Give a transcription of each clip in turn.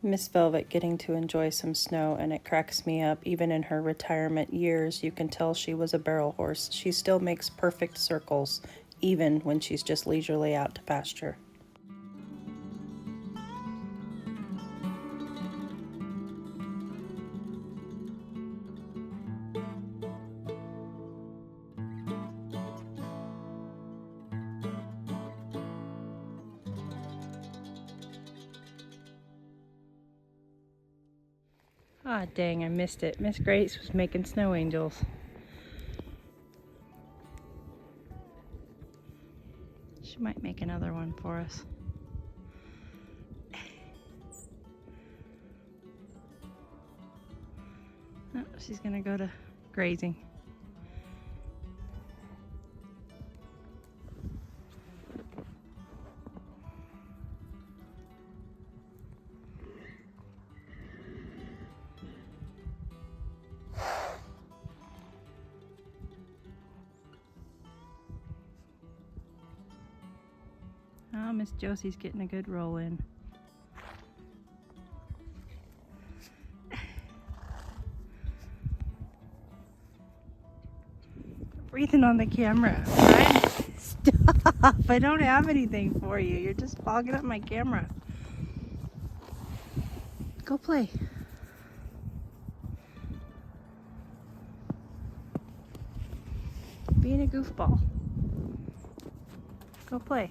Miss Velvet getting to enjoy some snow, and it cracks me up. Even in her retirement years, you can tell she was a barrel horse. She still makes perfect circles, even when she's just leisurely out to pasture. Ah, dang, I missed it. Miss Grace was making snow angels. She might make another one for us. Oh, she's gonna go to grazing. Oh, Miss Josie's getting a good roll in. Breathing on the camera, right? Stop! I don't have anything for you. You're just fogging up my camera. Go play. Being a goofball. Go play.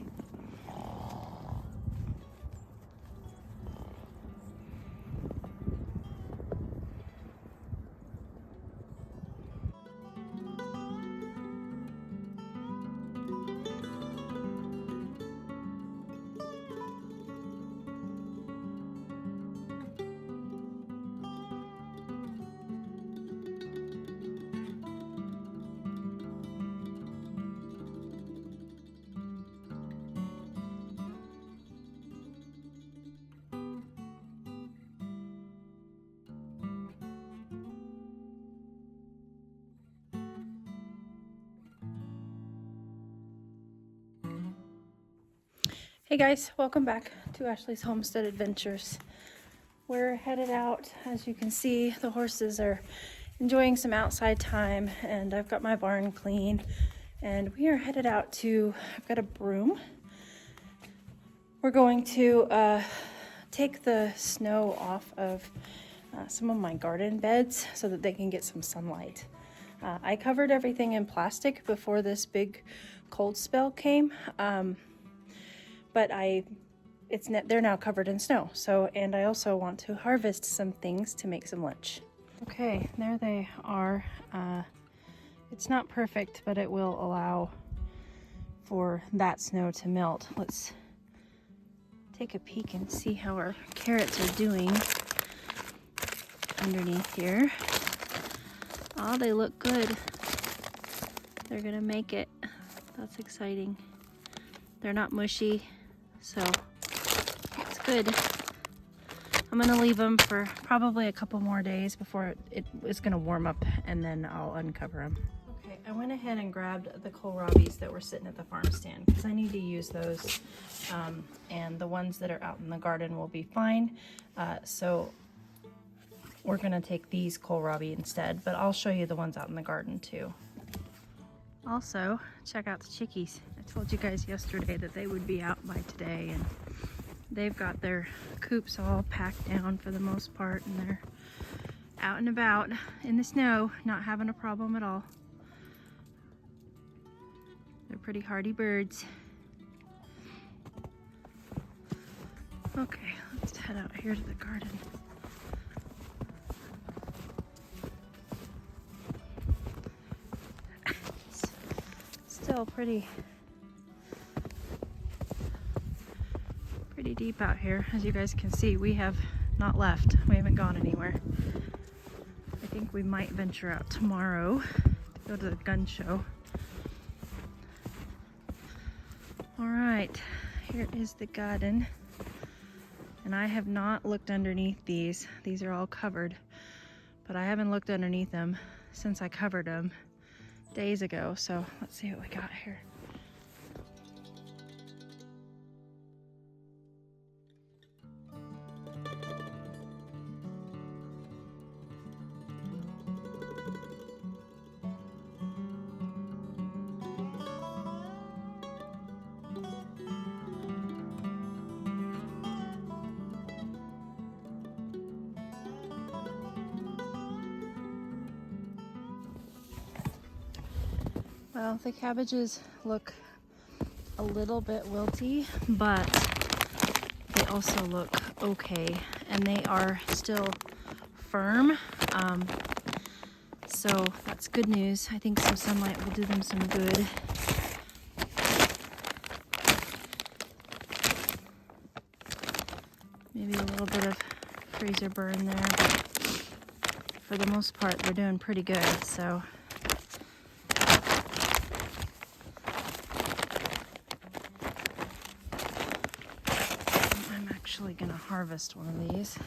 Hey guys, welcome back to Ashley's Homestead Adventures. We're headed out. As you can see, the horses are enjoying some outside time, and I've got my barn clean, and we are headed out to, I've got a broom. We're going to take the snow off of some of my garden beds so that they can get some sunlight. I covered everything in plastic before this big cold spell came. But they're now covered in snow. So, and I also want to harvest some things to make some lunch. Okay, there they are. It's not perfect, but it will allow for that snow to melt. Let's take a peek and see how our carrots are doing underneath here. Oh, they look good. They're gonna make it. That's exciting. They're not mushy. So it's good. I'm gonna leave them for probably a couple more days before it is gonna warm up, and then I'll uncover them. Okay, I went ahead and grabbed the kohlrabis that were sitting at the farm stand because I need to use those, and the ones that are out in the garden will be fine. So we're gonna take these kohlrabi instead, but I'll show you the ones out in the garden too. Also, check out the chickies. I told you guys yesterday that they would be out by today, and they've got their coops all packed down for the most part, and they're out and about in the snow, not having a problem at all. They're pretty hardy birds. Okay, let's head out here to the garden. Still pretty deep out here. As you guys can see, we have not left. We haven't gone anywhere. I think we might venture out tomorrow to go to the gun show. All right, here is the garden. And I have not looked underneath these. These are all covered, but I haven't looked underneath them since I covered them days ago. So let's see what we got here. Well, the cabbages look a little bit wilty, but they also look okay, and they are still firm. So that's good news. I think some sunlight will do them some good. Maybe a little bit of freezer burn there, but for the most part, they're doing pretty good. So I'm actually gonna harvest one of these.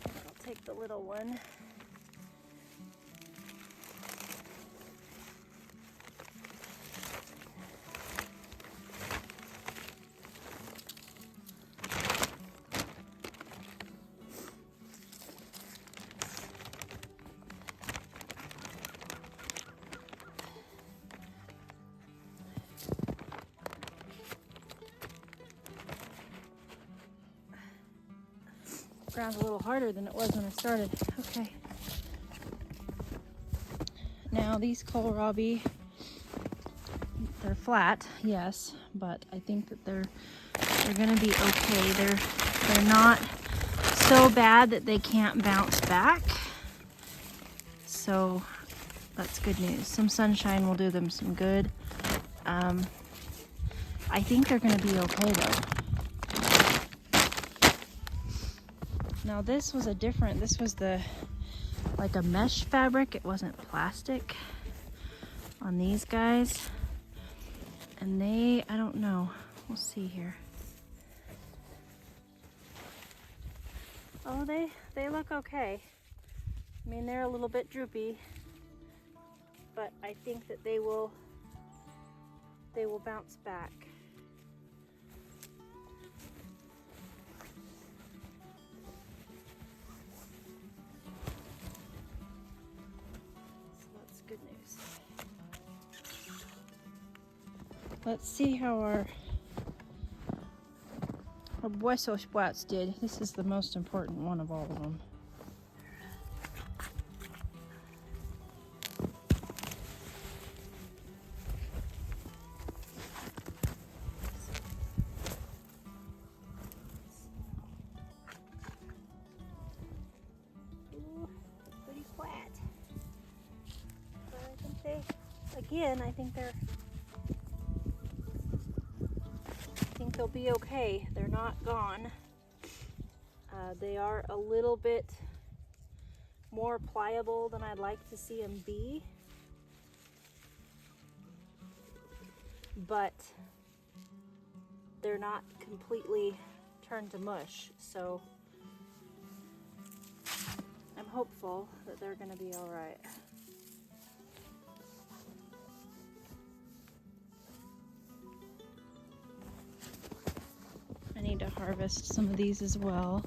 I'll take the little one. Ground's a little harder than it was when I started. Okay. Now these kohlrabi, they're flat, yes, but I think that they're gonna be okay. They're not so bad that they can't bounce back. So that's good news. Some sunshine will do them some good. I think they're gonna be okay though. Now this was this was like a mesh fabric. It wasn't plastic on these guys. And I don't know. We'll see here. Oh, they look okay. I mean, they're a little bit droopy, but I think that they will bounce back. Good news. Let's see how our Bueso sprouts did. This is the most important one of all of them. Ooh, pretty flat. I think they'll be okay. They're not gone. They are a little bit more pliable than I'd like to see them be, but they're not completely turned to mush, so I'm hopeful that they're going to be all right. I need to harvest some of these as well.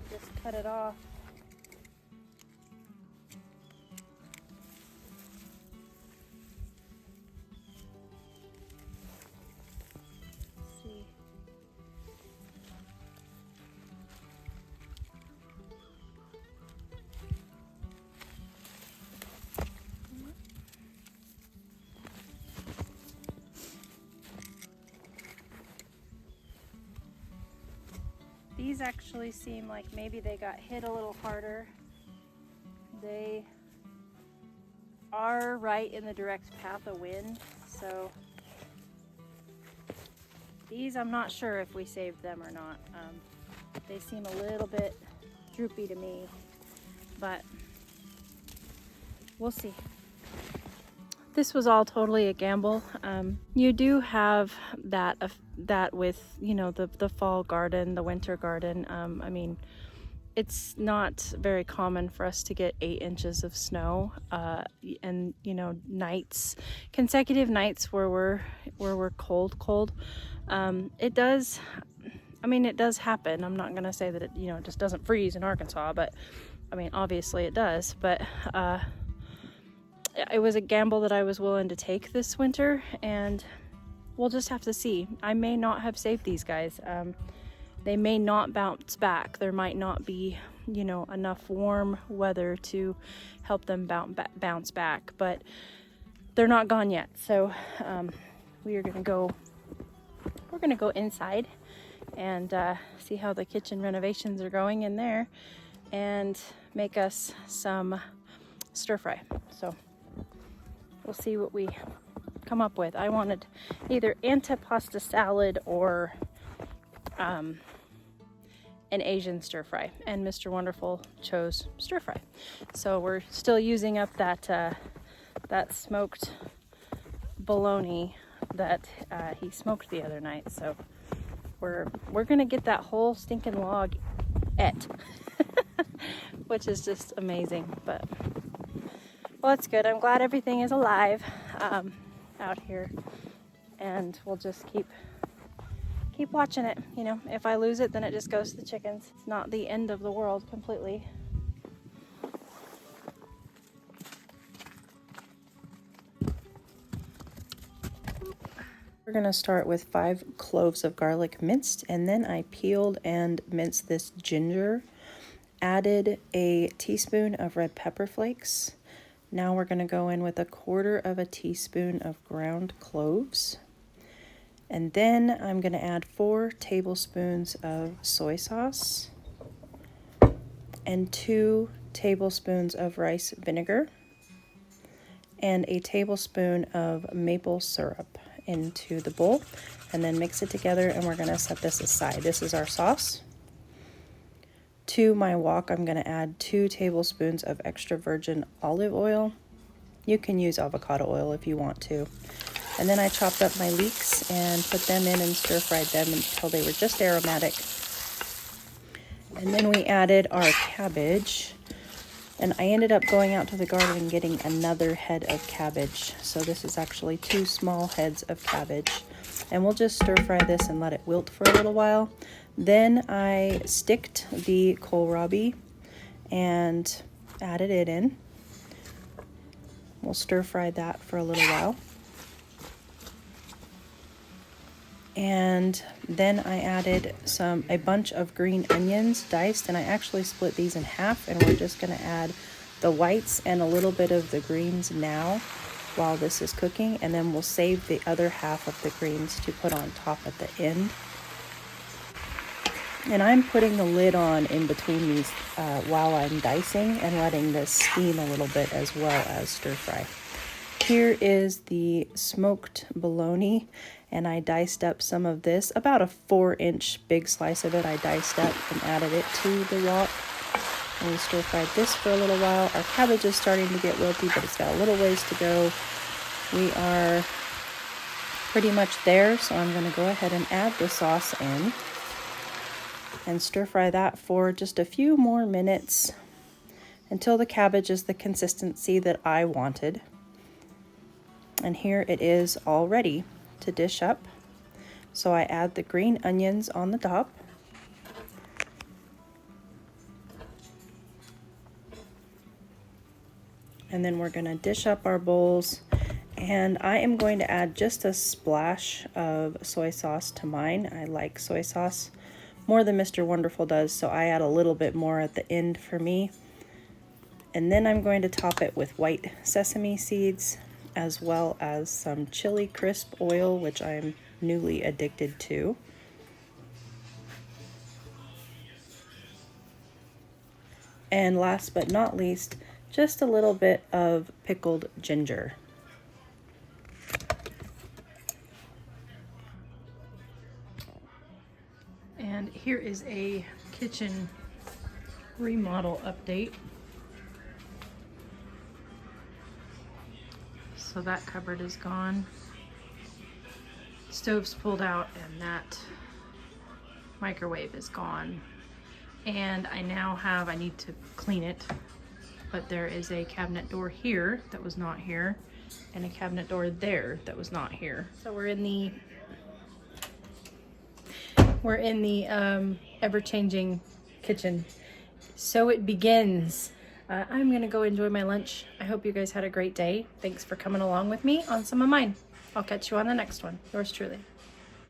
Just cut it off. Let's see. These actually seem like maybe they got hit a little harder. They are right in the direct path of wind, so These, I'm not sure if we saved them or not. They seem a little bit droopy to me, but we'll see. This was all totally a gamble. You do have that with, you know, the fall garden, the winter garden. I mean, it's not very common for us to get 8 inches of snow, and you know, consecutive nights where we're cold. It does. I mean, it does happen. I'm not gonna say that it, you know, it just doesn't freeze in Arkansas, but I mean, obviously it does. But it was a gamble that I was willing to take this winter, and we'll just have to see. I may not have saved these guys. They may not bounce back. There might not be, you know, enough warm weather to help them bounce back, but they're not gone yet. So we're gonna go inside and see how the kitchen renovations are going in there, and make us some stir fry. So we'll see what we come up with. I wanted either antipasta salad or an Asian stir fry, and Mr. Wonderful chose stir fry. So we're still using up that smoked bologna that he smoked the other night. So we're gonna get that whole stinking log et, which is just amazing. But well, it's good. I'm glad everything is alive out here, and we'll just keep watching it. You know, if I lose it, then it just goes to the chickens. It's not the end of the world completely. We're gonna start with 5 cloves of garlic minced, and then I peeled and minced this ginger, added a teaspoon of red pepper flakes. Now we're gonna go in with 1/4 teaspoon of ground cloves. And then I'm going to add 4 tablespoons of soy sauce and 2 tablespoons of rice vinegar and a tablespoon of maple syrup into the bowl, and then mix it together, and we're going to set this aside. This is our sauce. To my wok, I'm going to add 2 tablespoons of extra virgin olive oil. You can use avocado oil if you want to. And then I chopped up my leeks and put them in and stir-fried them until they were just aromatic. And then we added our cabbage. And I ended up going out to the garden and getting another head of cabbage. So this is actually 2 small heads of cabbage. And we'll just stir-fry this and let it wilt for a little while. Then I sticked the kohlrabi and added it in. We'll stir-fry that for a little while. And then I added a bunch of green onions diced, and I actually split these in half, and we're just going to add the whites and a little bit of the greens now while this is cooking, and then we'll save the other half of the greens to put on top at the end. And I'm putting the lid on in between these while I'm dicing and letting this steam a little bit as well as stir fry. Here is the smoked bologna, and I diced up some of this, about a 4-inch big slice of it I diced up and added it to the wok. And we stir fried this for a little while. Our cabbage is starting to get wilty, but it's got a little ways to go. We are pretty much there, so I'm going to go ahead and add the sauce in and stir fry that for just a few more minutes until the cabbage is the consistency that I wanted. And here it is all ready to dish up. So I add the green onions on the top. And then we're going to dish up our bowls. And I am going to add just a splash of soy sauce to mine. I like soy sauce more than Mr. Wonderful does, so I add a little bit more at the end for me. And then I'm going to top it with white sesame seeds, as well as some chili crisp oil, which I'm newly addicted to. And last but not least, just a little bit of pickled ginger. here is a kitchen remodel update. So that cupboard is gone. Stove's pulled out and that microwave is gone. And I now have, I need to clean it, but there is a cabinet door here that was not here and a cabinet door there that was not here. So we're in the ever-changing kitchen. So it begins. I'm gonna go enjoy my lunch. I hope you guys had a great day. Thanks for coming along with me on some of mine. I'll catch you on the next one. Yours truly.